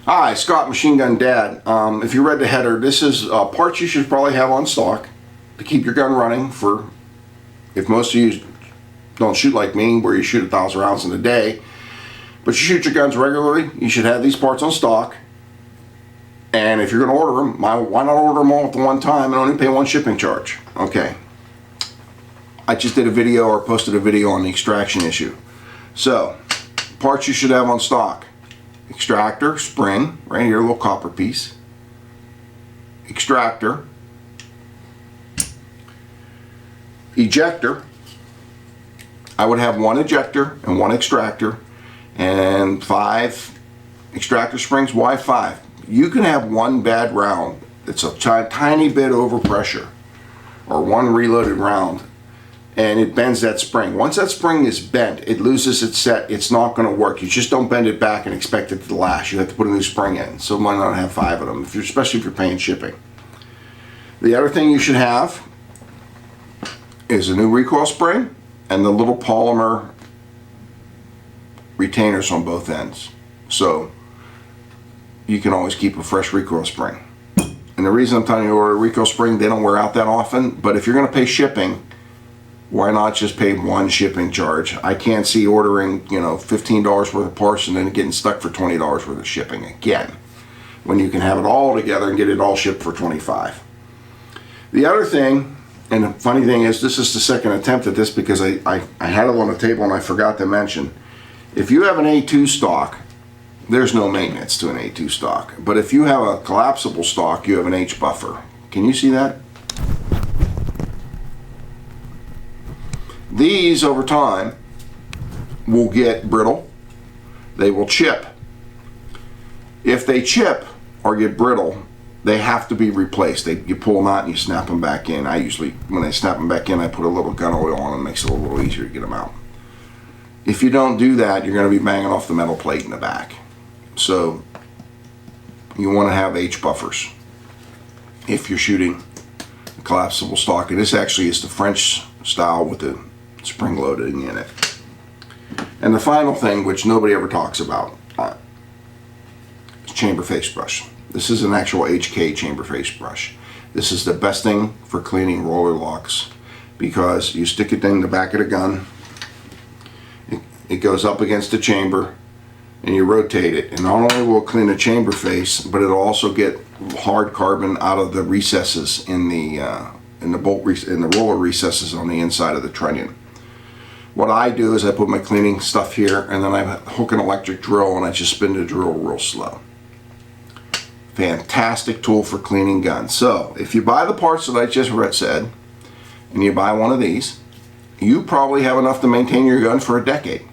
Hi, Scott, Machine Gun Dad. If you read the header, this is parts you should probably have on stock to keep your gun running for, if most of you don't shoot like me, where you shoot 1,000 rounds in a day, but you shoot your guns regularly, you should have these parts on stock. And if you're going to order them, why not order them all at the one time and only pay one shipping charge? Okay. I just did a video or posted a video on the extraction issue. So, parts you should have on stock. Extractor, spring, right here, a little copper piece. Extractor. Ejector. I would have one ejector and one extractor and 5 extractor springs. Why 5? You can have one bad round. It's a tiny bit over pressure, or one reloaded round, and it bends that spring. Once that spring is bent, it loses its set. It's not going to work. You just don't bend it back and expect it to last. You have to put a new spring in. So why not have 5 of them, especially if you're paying shipping. The other thing you should have is a new recoil spring and the little polymer retainers on both ends. So you can always keep a fresh recoil spring. And the reason I'm telling you to order a recoil spring, they don't wear out that often, but if you're going to pay shipping, why not just pay one shipping charge? I can't see ordering, $15 worth of parts and then getting stuck for $20 worth of shipping again, when you can have it all together and get it all shipped for $25. The other thing, and the funny thing is, this is the second attempt at this because I had it on the table and I forgot to mention, if you have an A2 stock, there's no maintenance to an A2 stock. But if you have a collapsible stock, you have an H buffer. Can you see that? These, over time, will get brittle. They will chip. If they chip or get brittle, they have to be replaced. You pull them out and you snap them back in. I usually, when I snap them back in, I put a little gun oil on them. It makes it a little easier to get them out. If you don't do that, you're going to be banging off the metal plate in the back. So you want to have H buffers if you're shooting a collapsible stock. And this actually is the French style with the spring loading in it. And the final thing, which nobody ever talks about, is chamber face brush. This is an actual HK chamber face brush. This is the best thing for cleaning roller locks because you stick it in the back of the gun, it goes up against the chamber, and you rotate it, and not only will it clean the chamber face, but it'll also get hard carbon out of the recesses in the roller recesses on the inside of the trunnion. What I do is I put my cleaning stuff here, and then I hook an electric drill and I just spin the drill real slow. Fantastic tool for cleaning guns. So if you buy the parts that I just said, and you buy one of these, you probably have enough to maintain your gun for a decade,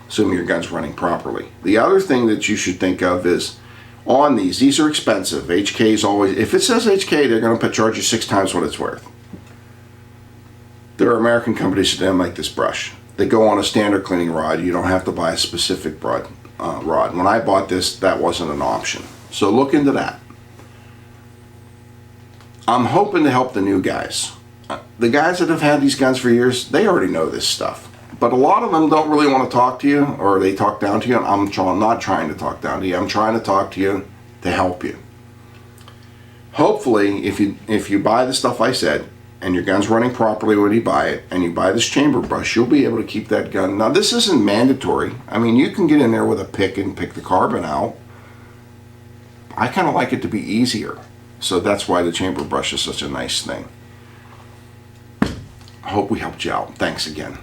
assuming your gun's running properly. The other thing that you should think of is, on these are expensive. HK's always, if it says HK, they're going to charge you 6 times what it's worth. There are American companies that make this brush. They go on a standard cleaning rod. You don't have to buy a specific rod. When I bought this, that wasn't an option. So look into that. I'm hoping to help the new guys. The guys that have had these guns for years, they already know this stuff. But a lot of them don't really want to talk to you, or they talk down to you. I'm not trying to talk down to you. I'm trying to talk to you to help you. Hopefully, if you buy the stuff I said, and your gun's running properly when you buy it, and you buy this chamber brush, you'll be able to keep that gun. Now, this isn't mandatory. I mean, you can get in there with a pick and pick the carbon out. I kind of like it to be easier. So that's why the chamber brush is such a nice thing. I hope we helped you out. Thanks again.